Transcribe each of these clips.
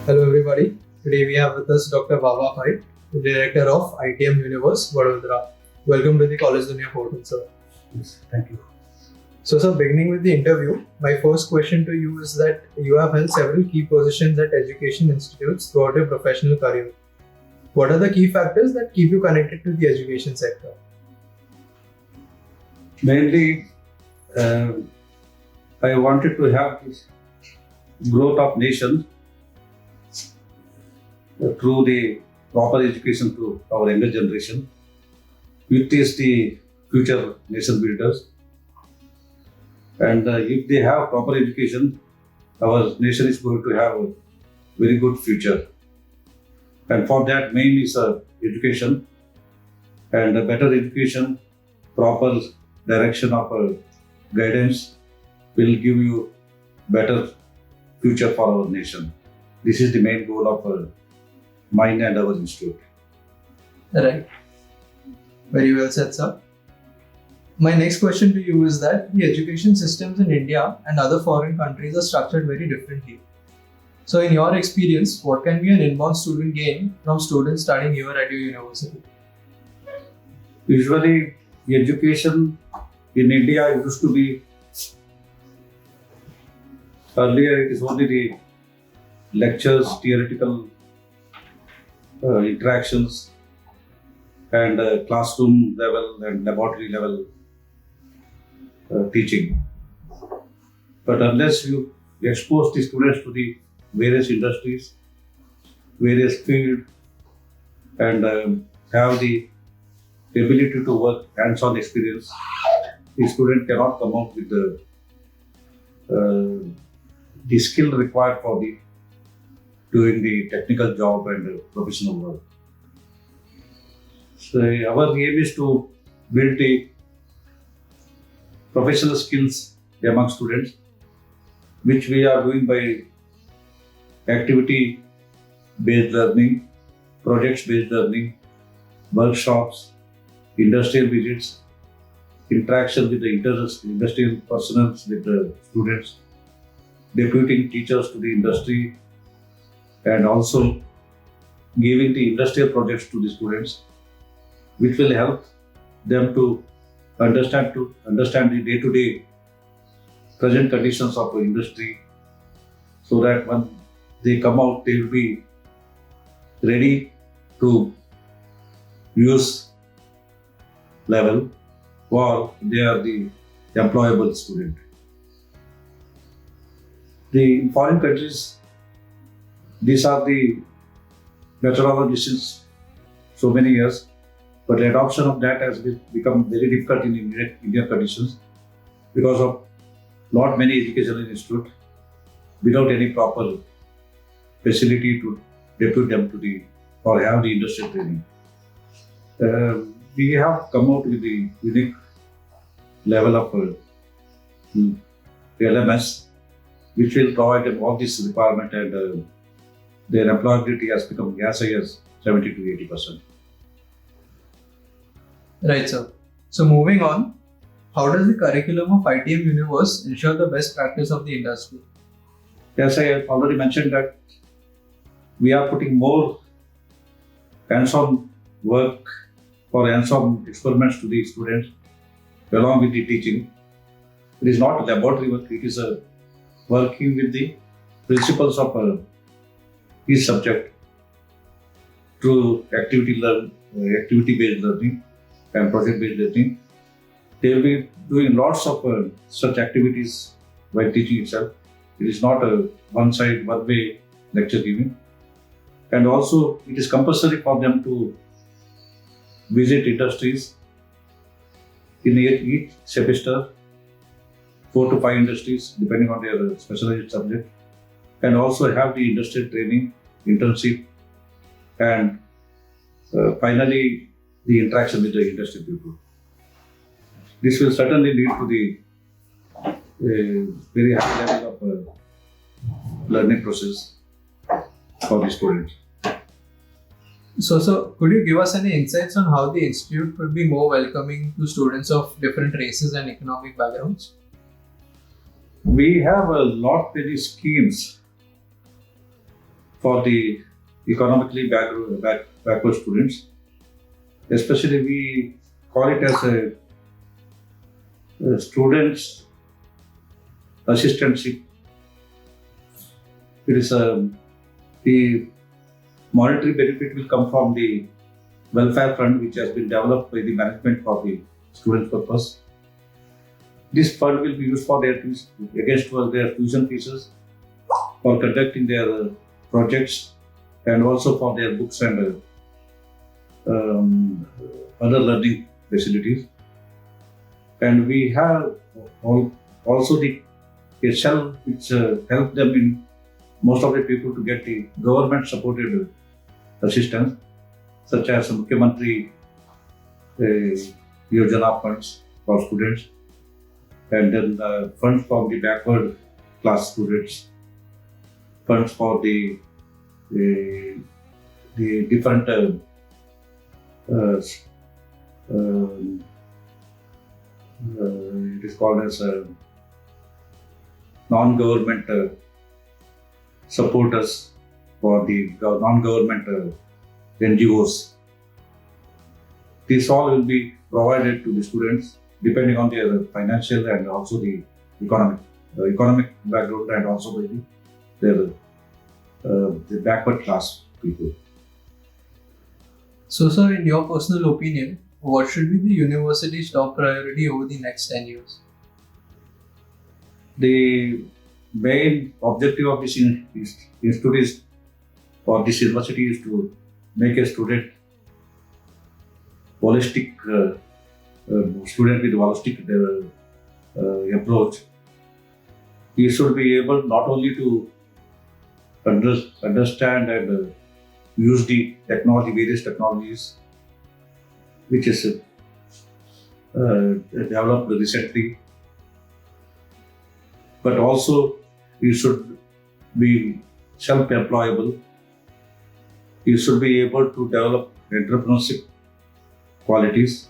Hello everybody. Today we have with us Dr. Baba Pai, the Director of ITM Universe, Vadodara. Welcome to the College Dunia portal, sir. Yes, thank you. So, sir, beginning with the interview, my first question to you is that you have held several key positions at education institutes throughout your professional career. What are the key factors that keep you connected to the education sector? Mainly, I wanted to have this growth of nation through the proper education to our younger generation, which is the future nation builders. And if they have proper education, our nation is going to have a very good future. And for that, main is education, and a better education, proper direction of guidance will give you better future for our nation. This is the main goal of mine and our institute. Right. Very well said, sir. My next question to you is that the education systems in India and other foreign countries are structured very differently. So, in your experience, what can be an inbound student gain from students studying here at your university? Usually, the education in India used to be earlier, it is only the lectures, theoretical interactions, and classroom level and laboratory level teaching. But unless you expose the students to the various industries, various fields, and have the ability to work hands-on experience, the student cannot come out with the skill required for the doing the technical job and professional work. So our aim is to build the professional skills among students, which we are doing by activity-based learning, projects-based learning, workshops, industrial visits, interaction with the industrial personnel with the students, deputing teachers to the industry, and also giving the industrial projects to the students, which will help them to understand the day-to-day present conditions of the industry, so that when they come out, they will be ready to use level while they are the employable student. In foreign countries, these are the methodologies since so many years, but the adoption of that has become very difficult in Indian conditions because of not many educational institutes without any proper facility to depute them to the or have the industrial training. We have come out with the unique level of LMS, which will provide them all this requirement, and their employability has become as high as 70 to 80%. Right, sir. So, moving on, how does the curriculum of ITM Universe ensure the best practice of the industry? As I have already mentioned that we are putting more hands-on work or hands-on experiments to the students along with the teaching. It is not laboratory work, it is working with the principles of each subject through activity-based learning and project-based learning. They will be doing lots of such activities while teaching itself. It is not a one-way lecture giving. And also, it is compulsory for them to visit industries in each semester, 4 to 5 industries, depending on their specialized subject, and also have the industrial training, internship, and finally, the interaction with the industry people. This will certainly lead to the very high level of learning process for the students. So, could you give us any insights on how the institute could be more welcoming to students of different races and economic backgrounds? We have a lot many schemes for the economically backward students. Especially we call it as a students assistantship. It is the monetary benefit will come from the welfare fund which has been developed by the management for the students' purpose. This fund will be used for their tuition fees, for conducting their projects, and also for their books and other learning facilities. And we have also the shell which help them in most of the people to get the government supported assistance, such as Mukhyamantri Yojana funds for students, and then funds for the backward class students, funds for the different it is called as non-government supporters for the non-government NGOs. This all will be provided to the students depending on their financial and also the economic background, and also by the backward class people. So, sir, in your personal opinion, what should be the university's top priority over the next 10 years? The main objective of this institute is, or this university, is to make a student holistic student with holistic approach. He should be able not only to understand and use the technology, various technologies which is developed recently, but also he should be self-employable. He should be able to develop entrepreneurship qualities,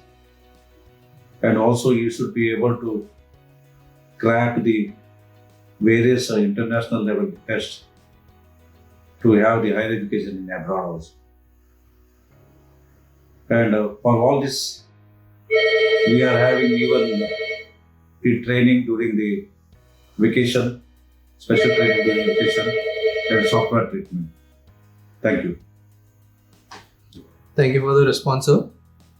and also you should be able to crack the various international level tests to have the higher education in abroad also. And for all this, we are having even the training during the vacation, special training during vacation, and software treatment. Thank you. Thank you for the response, sir.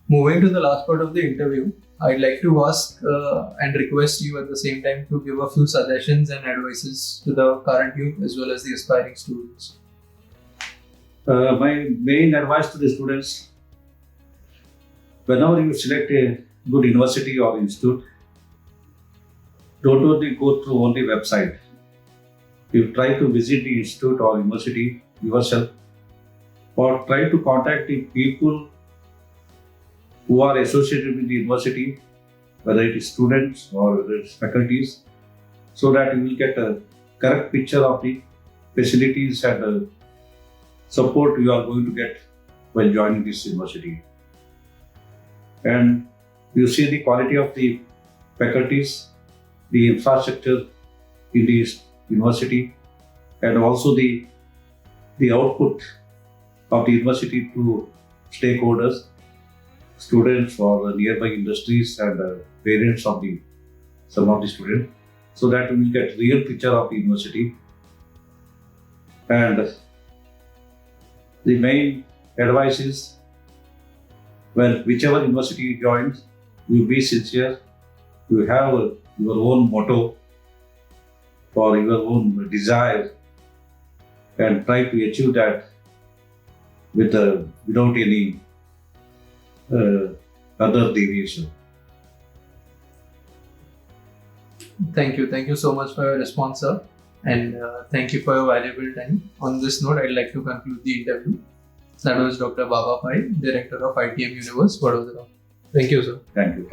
Moving to the last part of the interview, I'd like to ask and request you at the same time to give a few suggestions and advices to the current youth as well as the aspiring students. My main advice to the students: whenever you select a good university or institute, don't only go through only website. You try to visit the institute or university yourself, or try to contact the people who are associated with the university, whether it is students or whether it is faculties, so that you will get a correct picture of the facilities and support you are going to get while joining this university. And you see the quality of the faculties, the infrastructure in this university, and also the output of the university to stakeholders, students or nearby industries and parents of some of the students, so that we will get real picture of the university. And the main advice is, when whichever university you join, you be sincere, you have your own motto or your own desire, and try to achieve that without any other deviation. Thank you so much for your response, sir, and thank you for your valuable time. On this note, I'd like to conclude the interview. That was Dr. Baba Pai, Director of ITM Universe, Vadodara. Thank you, sir. Thank you.